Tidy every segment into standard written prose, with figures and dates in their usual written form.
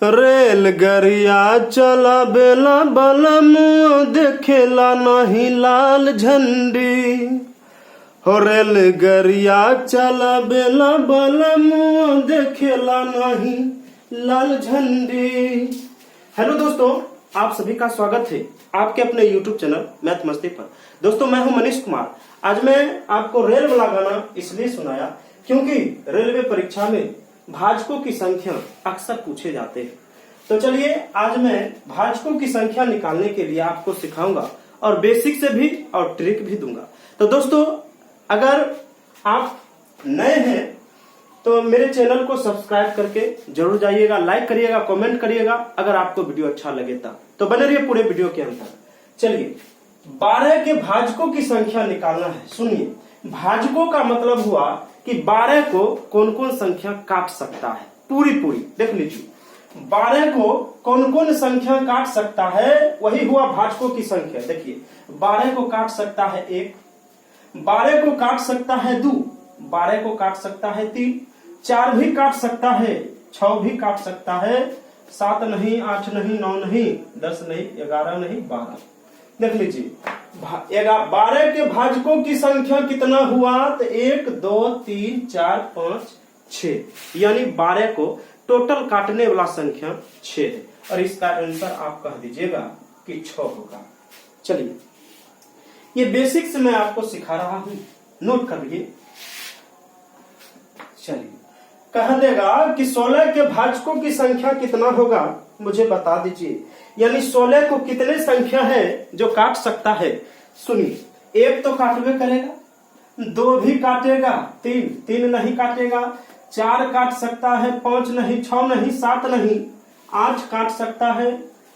रेलगरिया चला बेला बलमुआ देखेला नहीं लाल झंडी। हो रेलगरिया चला बेला बलमुआ देखेला नहीं लाल झंडी। हेलो दोस्तों, आप सभी का स्वागत है आपके अपने YouTube चैनल मैथ मस्ती पर। दोस्तों, मैं हूं मनीष कुमार। आज मैं आपको रेल वाला गाना इसलिए सुनाया क्योंकि रेलवे परीक्षा में भाजकों की संख्या अक्सर पूछे जाते हैं। तो चलिए, आज मैं भाजकों की संख्या निकालने के लिए आपको सिखाऊंगा और बेसिक से भी और ट्रिक भी दूंगा। तो दोस्तों, अगर आप नए हैं तो मेरे चैनल को सब्सक्राइब करके जरूर जाइएगा, लाइक करिएगा, कमेंट करिएगा अगर आपको वीडियो अच्छा लगे तो बने रहिए पूरे वीडियो के अंदर। चलिए, 12 के भाजकों की संख्या निकालना है। सुनिए, भाजकों का मतलब हुआ कि 12 को कौन कौन संख्या काट सकता है। पूरी देख लीजिए, 12 को कौन कौन संख्या काट सकता है, वही हुआ भाजकों की संख्या। देखिए, 12 को काट सकता है 1, 12 को काट सकता है 2, 12 को काट सकता है 3, 4 भी काट सकता है, 6 भी काट सकता है, 7 नहीं, 8 नहीं, 9 नहीं, 10 नहीं, 11 नहीं, 12। देख लीजिए, 12 के भाजकों की संख्या कितना हुआ तो 1 2 3 4 5 6, यानी 12 को टोटल काटने वाला संख्या 6 है और इसका आंसर आप कह दीजिएगा कि 6 होगा। चलिए, ये बेसिक से मैं आपको सिखा रहा हूं, नोट कर लीजिए। चलिए, कह देगा कि 16 के भाजकों की संख्या कितना होगा, मुझे बता दीजिए। यानी 16 को कितने संख्या है जो काट सकता है। सुनिए, 1 तो काटवे करेगा, 2 भी काटेगा, 3 नहीं काटेगा, 4 काट सकता है, 5 नहीं, 6 नहीं, 7 नहीं, 8 काट सकता है,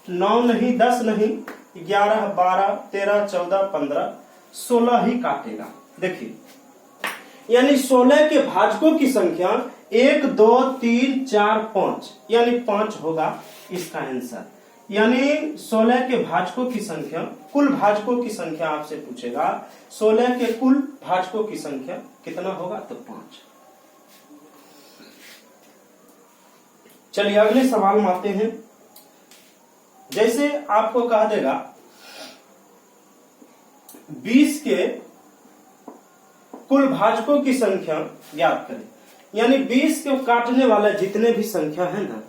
9 नहीं, 10 नहीं, 11 12 13 14 15 16 ही काटेगा। देखिए, यानी 16 के भाजकों की संख्या 1 2 3 4 5, यानी 5 होगा इसका आंसर। यानी 16 के भाजकों की संख्या, कुल भाजकों की संख्या आपसे पूछेगा, 16 के कुल भाजकों की संख्या कितना होगा तो 5। चलिए, अगले सवाल में आते हैं। जैसे आपको कहा देगा 20 के कुल भाजकों की संख्या याद करें। यानी 20 को काटने वाला जितने भी संख्या है ना,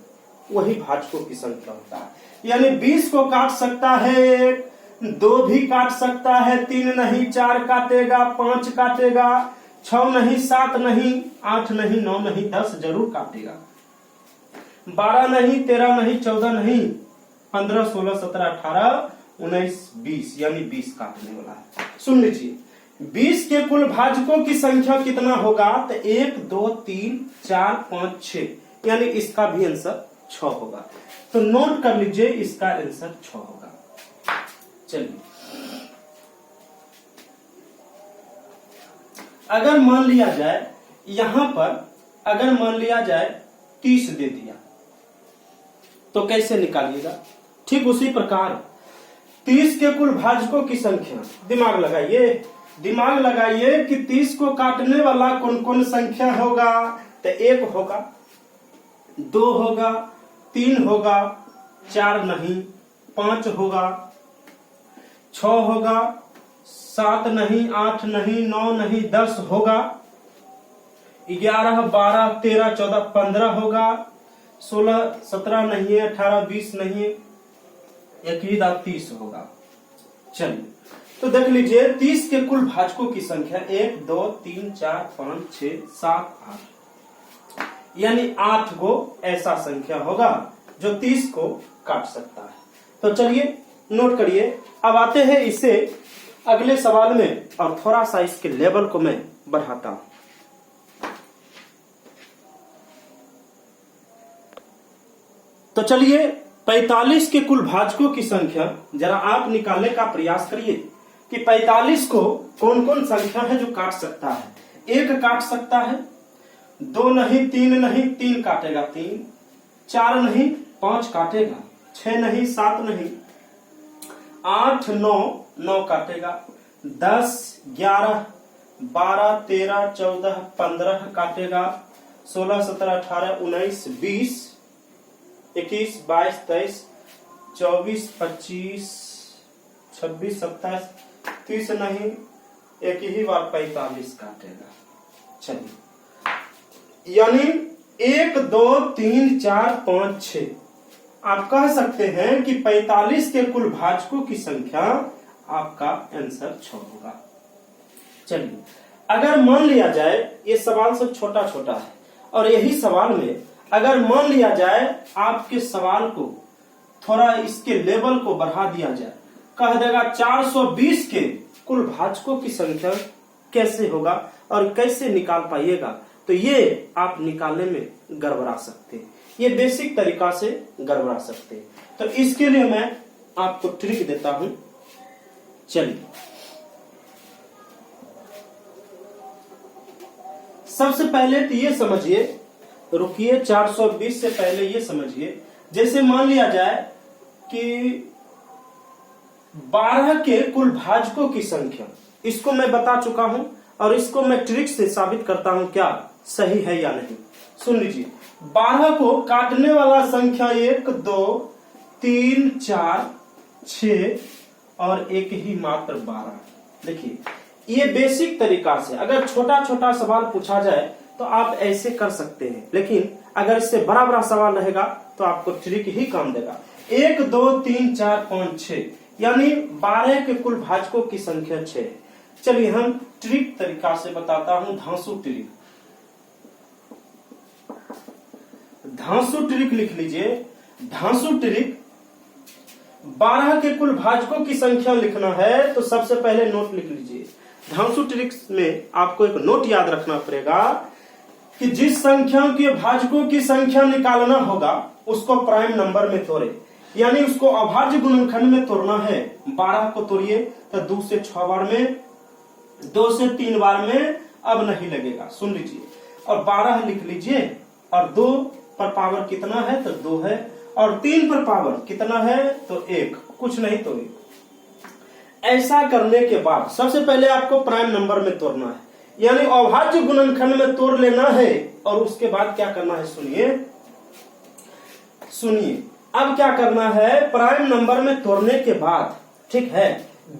वही भाजकों की संख्या होता है। यानी 20 को काट सकता है, 2 भी काट सकता है, 3 नहीं, 4 काटेगा, 5 काटेगा, 6 नहीं, 7 नहीं, 8 नहीं, 9 नहीं, 10 जरूर काटेगा, 12 नहीं, 13 नहीं, 14 नहीं, 15 16 17 18 19 20, यानी 20 काटने वाला है। सुन लीजिए, 20 के कुल भाजकों की संख्या कितना होगा तो 1 2 3 4 5 6, यानी इसका भी आंसर 6 होगा। तो नोट कर लीजिए, इसका आंसर 6 होगा। चलिए, अगर मान लिया जाए यहां पर, अगर मान लिया जाए 30 दे दिया तो कैसे निकालिएगा। ठीक उसी प्रकार 30 के कुल भाजकों की संख्या, दिमाग लगाइए कि 30 को काटने वाला कौन कौन संख्या होगा। तो 1 होगा, 2 होगा, 3 होगा, 4 नहीं, 5 होगा, 6 होगा, 7 नहीं, 8 नहीं, 9 नहीं, 10 होगा, 11 12 13 14 15 होगा, 16 17 नहीं है, 18 20 नहीं है, 30 होगा। चलिए, तो देख लीजिए, 30 के कुल भाजकों की संख्या 1 2 3 4 5 6 7 8, यानी 8 को ऐसा संख्या होगा जो 30 को काट सकता है। तो चलिए, नोट करिए। अब आते हैं इससे अगले सवाल में और थोड़ा सा इसके लेवल को मैं बढ़ाता हूं। तो चलिए, 45 के कुल भाजकों की संख्या जरा आप निकालने का प्रयास करिए कि 45 को कौन कौन संख्या है जो काट सकता है। 1 काट सकता है, 2 नहीं, 3 नहीं, 3 काटेगा 3, 4 नहीं, 5 काटेगा, 6 नहीं, 7 नहीं, 8 9 काटेगा, 10 11 12 13 14 15 काटेगा, 16 17 18 19 20 21, 22, 23, 24, 25, 26, 27, 30 नहीं, एक ही बार 45 काटेगा। चलिए, यानी 1, 2, 3, 4, 5, 6 आप कह सकते हैं कि 45 के कुल भाजकों की संख्या आपका आंसर 6 होगा। चलिए, अगर मान लिया जाए, ये सवाल सब छोटा छोटा है और यही सवाल में अगर मान लिया जाए आपके सवाल को थोड़ा इसके लेवल को बढ़ा दिया जाए, कह देगा 420 के कुल भाजकों की संख्या कैसे होगा और कैसे निकाल पाइएगा, तो ये आप निकालने में गड़बड़ा सकते हैं, ये बेसिक तरीका से गड़बड़ा सकते हैं। तो इसके लिए मैं आपको ट्रिक देता हूं। चलिए, सबसे पहले तो ये समझिए, रुकिए, 420 से पहले ये समझिए, जैसे मान लिया जाए कि 12 के कुल भाजकों की संख्या, इसको मैं बता चुका हूं और इसको मैं ट्रिक से साबित करता हूं क्या सही है या नहीं। सुन लीजिए, 12 को काटने वाला संख्या 1, 2, 3, 4, 6 और एक ही मात्र 12। देखिए, ये बेसिक तरीका से अगर छोटा छोटा सवाल पूछा जाए तो आप ऐसे कर सकते हैं, लेकिन अगर इससे बड़ा बड़ा सवाल रहेगा तो आपको ट्रिक ही काम देगा। 1, 2, 3, 4, 5, 6 यानी 12 के कुल भाजकों की संख्या 6। चलिए, हम ट्रिक तरीका से बताता हूं, धांसू ट्रिक। धांसू ट्रिक लिख लीजिए। धांसू ट्रिक, 12 के कुल भाजकों की संख्या लिखना है तो सबसे पहले नोट लिख लीजिए। धांसू ट्रिक में आपको एक नोट याद रखना पड़ेगा कि जिस संख्या के भाजकों की संख्या निकालना होगा उसको प्राइम नंबर में तोड़े, यानी उसको अभाज्य गुणनखंड में तोड़ना है। 12 को तोड़िए तो 2 से 6 बार में, 2 से 3 बार में अब नहीं लगेगा। सुन लीजिए, और 12 लिख लीजिए, और 2 पर पावर कितना है तो 2 है, और 3 पर पावर कितना है तो 1, कुछ नहीं तो 1। ऐसा करने के बाद सबसे पहले आपको प्राइम नंबर में तोड़ना है, यानी अभाज्य गुणनखंड में तोड़ लेना है, और उसके बाद क्या करना है सुनिए, अब क्या करना है, प्राइम नंबर में तोड़ने के बाद, ठीक है,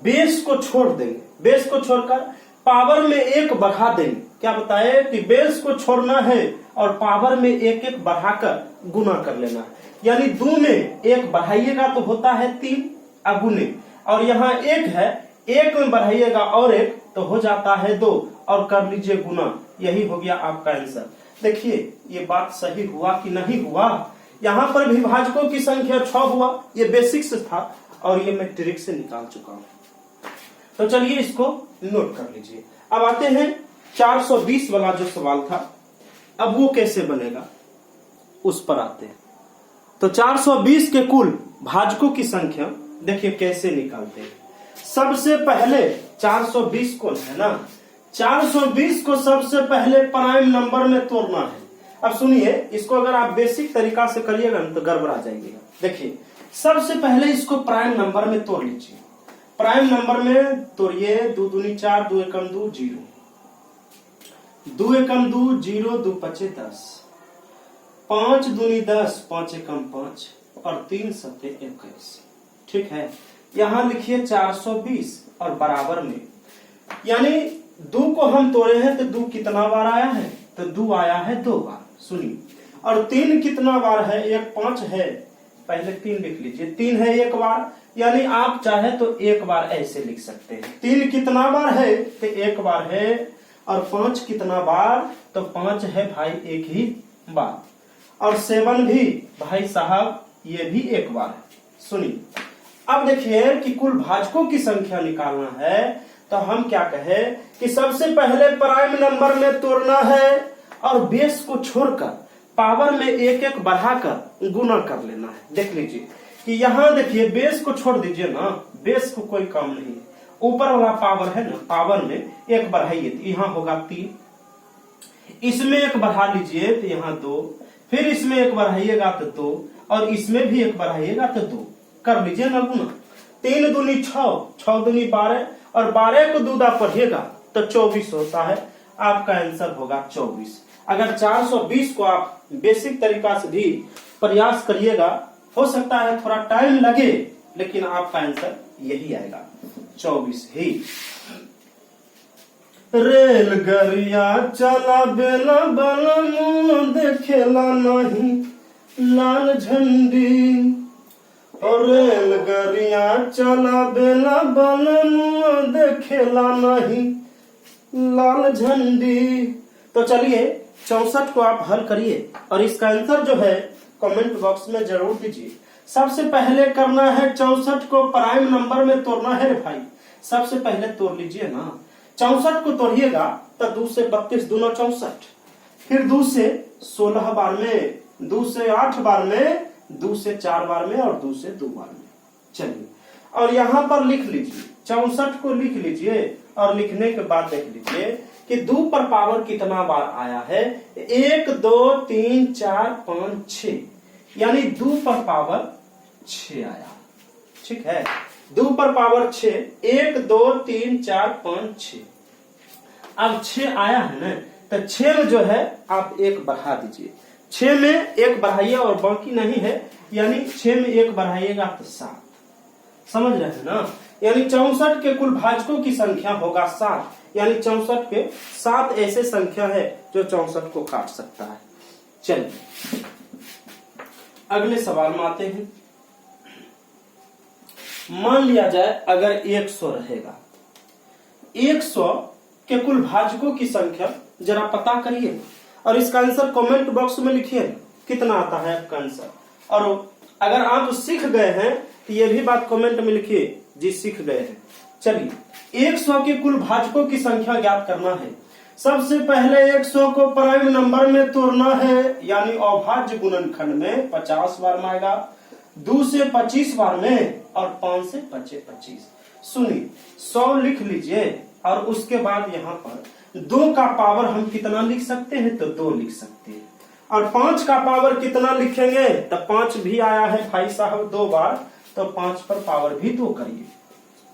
बेस को छोड़ देंगे, बेस को छोड़कर पावर में 1 बढ़ा देंगे। क्या बताए कि बेस को छोड़ना है और पावर में 1 बढ़ाकर गुना कर लेना है, यानी 2 में 1 बढ़ाइएगा तो होता है 3 अगुने, और यहाँ 1 है, 1 में बढ़ाइएगा और 1 तो हो जाता है 2, और कर लीजिए गुना। यही हो गया आपका आंसर। देखिए, ये बात सही हुआ कि नहीं हुआ। यहाँ पर भी भाजकों की संख्या 6 हुआ, ये बेसिक्स था और ये मैं ट्रिक से निकाल चुका हूं। तो चलिए इसको नोट कर लीजिए। अब आते हैं 420 वाला जो सवाल था, अब वो कैसे बनेगा उस पर आते हैं। तो 420 के कुल भाजकों की संख्या देखिए कैसे निकालते हैं। सबसे पहले 420 को है ना, 420 को सबसे पहले प्राइम नंबर में तोड़ना है। अब सुनिए, इसको अगर आप बेसिक तरीका से करिएगा तो गड़बड़ा जाएगा। देखिए, सबसे पहले इसको प्राइम नंबर में तोड़ लीजिए। प्राइम नंबर में तोड़िए, 2 दूनी 4, 2 एकम 2, 0, 2 एकम 2, 0, 2 पचे 10, 5 दूनी 10, 5 एकम 5 और 3 सत्ते 21। ठीक है, यहां लिखिए 420 और बराबर में, यानी 2 को हम तोड़े हैं तो 2 कितना बार आया है तो 2 आया है 2 बार। सुनिए, और 3 कितना बार है, 1 5 है, पहले 3 लिख लीजिए, 3 है 1 बार, यानी आप चाहे तो 1 बार ऐसे लिख सकते हैं। 3 कितना बार है तो 1 बार है, और 5 कितना बार तो 5 है भाई 1 ही बार, और 7 भी भाई साहब ये भी 1 बार है। सुनिए, अब देखिए कि कुल भाजकों की संख्या निकालना है तो हम क्या कहे कि सबसे पहले प्राइम नंबर में तोड़ना है और बेस को छोड़कर पावर में 1 बढ़ाकर गुना कर लेना है। देख लीजिए कि यहाँ देखिए बेस को छोड़ दीजिए ना, बेस को कोई काम नहीं है, ऊपर वाला पावर है ना, पावर में 1 बढ़ाइए तो यहाँ होगा 3, इसमें 1 बढ़ा लीजिए तो यहाँ 2, फिर इसमें 1 बढ़ाइएगा तो 2, और इसमें भी 1 बढ़ाइएगा तो 2, कर लीजिए ना गुना। 3 दूनी 6, 6 दूनी 12, और 12 को 2 पढ़िएगा तो 24 होता है। आपका आंसर होगा 24। अगर 420 को आप बेसिक तरीका से भी प्रयास करिएगा, हो सकता है थोड़ा टाइम लगे लेकिन आपका आंसर यही आएगा 24 ही। रेलगाड़िया चला बेला बलमुआ देखेला नहीं लाल झंडी, और रेलगाड़िया चला बेला बलमुआ देखेला नहीं लाल झंडी। तो चलिए 64 को आप हल करिए और इसका आंसर जो है कमेंट बॉक्स में जरूर दीजिए। सबसे पहले करना है 64 को प्राइम नंबर में तोड़ना है रे भाई, सबसे पहले तोड़ लीजिए ना। 64 को तोड़िएगा तो 2 से 32 दूना 64, फिर 2 से 16 बार में, 2 से 8 बार में, 2 से 4 बार में और 2 से 2 बार में। चलिए और यहाँ पर लिख लीजिए 64 को लिख लीजिए और लिखने के बाद देख लीजिए कि 2 पर पावर कितना बार आया है। 1 2 3 4 5 6, यानी 2 पर पावर 6 आया। ठीक है, 2 पर पावर 6, 1 2 3 4 5 6। अब 6 आया है ना, तो 6 में जो है आप 1 बढ़ा दीजिए। 6 में 1 बढ़ाइए और बाकी नहीं है, यानी 6 में 1 बढ़ाइएगा तो 7। समझ रहे हैं ना, यानी 64 के कुल भाजकों की संख्या होगा 7, यानी 64 के 7 ऐसे संख्या है जो 64 को काट सकता है। चलिए अगले सवाल में आते हैं। मान लिया जाए अगर 100 रहेगा, 100 के कुल भाजकों की संख्या जरा पता करिए और इसका आंसर कमेंट बॉक्स में लिखिए कितना आता है आपका आंसर। और अगर आप सीख गए हैं तो ये भी बात कमेंट में लिखिए जी सीख गए हैं। चलिए 100 के कुल भाजकों की संख्या ज्ञात करना है। सबसे पहले 100 को प्राइम नंबर में तोड़ना है, यानी अभाज्य गुणनखंड में 50 बार में आएगा, 2 से 25 बार में और 5 से 25। सुनिए 100 लिख लीजिए और उसके बाद यहाँ पर 2 का पावर हम कितना लिख सकते हैं, तो 2 लिख सकते हैं। और 5 का पावर कितना लिखेंगे, तो 5 भी आया है भाई साहब 2 बार, तो 5 पर पावर भी 2 करिए।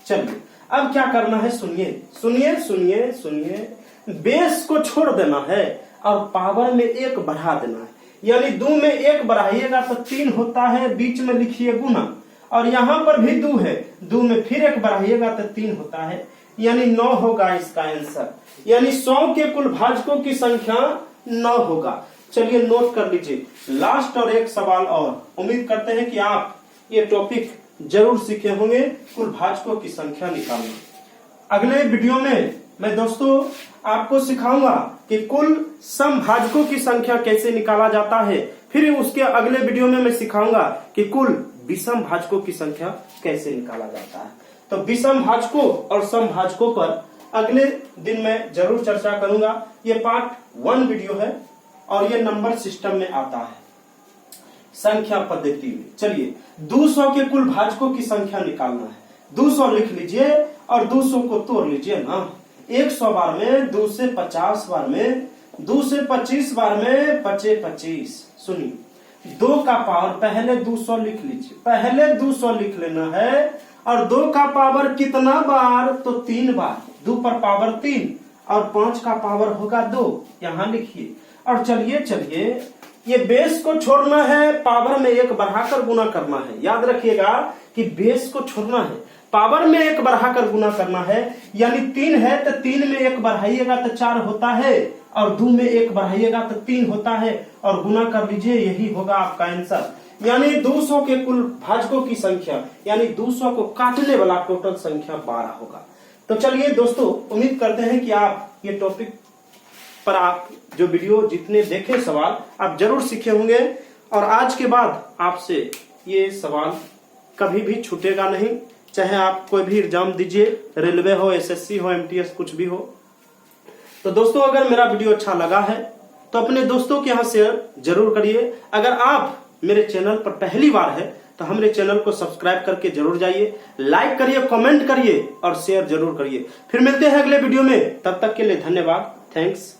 चलिए अब क्या करना है, सुनिए सुनिए सुनिए सुनिए, बेस को छोड़ देना है और पावर में 1 बढ़ा देना है, यानी 2 में 1 बढ़ाइएगा तो 3 होता है, बीच में लिखिए गुना, और यहाँ पर भी 2 है, 2 में फिर 1 बढ़ाइएगा तो 3 होता है, यानी 9 होगा इसका आंसर। यानी 100 के कुल भाजकों की संख्या 9 होगा। चलिए नोट कर लीजिए, लास्ट और एक सवाल और। उम्मीद करते हैं कि आप ये टॉपिक जरूर सीखे होंगे, कुल भाजकों की संख्या निकालना। अगले वीडियो में मैं दोस्तों आपको सिखाऊंगा कि कुल समभाजकों की संख्या कैसे निकाला जाता है। फिर उसके अगले वीडियो में मैं सिखाऊंगा कि कुल विषम भाजकों की संख्या कैसे निकाला जाता है। तो विषम भाजकों और समभाजकों पर अगले दिन मैं जरूर चर्चा करूंगा। ये पार्ट 1 वीडियो है और ये नंबर सिस्टम में आता है, संख्या पद्धति में। चलिए 200 के कुल भाजकों की संख्या निकालना है। 200 लिख लीजिए और 200 को तोड़ लीजिए ना। 100 बार में, 2 से 50 बार में, 2 से 25 बार में, 25 25। सुनिए 2 का पावर पहले 200 लिख लीजिए, पहले 200 लिख लेना है। और 2 का पावर कितना बार, तो 3 बार, 2 पर पावर 3 और 5 का पावर होगा 2, यहाँ लिखिए। और चलिए चलिए ये बेस को छोड़ना है, पावर में 1 बढ़ाकर गुना करना है। याद रखिएगा कि बेस को छोड़ना है, पावर में 1 बढ़ाकर गुना करना है, यानी 3 है तो 3 में 1 बढ़ाइएगा तो 4 होता है, और 2 में 1 बढ़ाइएगा तो 3 होता है, और गुना कर लीजिए, यही होगा आपका आंसर। यानी 200 के कुल भाजकों की संख्या, यानी 200 को काटने वाला टोटल संख्या 12 होगा। तो चलिए दोस्तों, उम्मीद करते हैं कि आप ये टॉपिक पर आप जो वीडियो जितने देखे सवाल आप जरूर सीखे होंगे, और आज के बाद आपसे ये सवाल कभी भी छूटेगा नहीं, चाहे आप कोई भी एग्जाम दीजिए, रेलवे हो, एसएससी हो, एमटीएस, कुछ भी हो। तो दोस्तों अगर मेरा वीडियो अच्छा लगा है तो अपने दोस्तों के यहाँ शेयर जरूर करिए। अगर आप मेरे चैनल पर पहली बार है तो हमारे चैनल को सब्सक्राइब करके जरूर जाइए, लाइक करिए, कमेंट करिए और शेयर जरूर करिए। फिर मिलते हैं अगले वीडियो में, तब तक के लिए धन्यवाद। थैंक्स।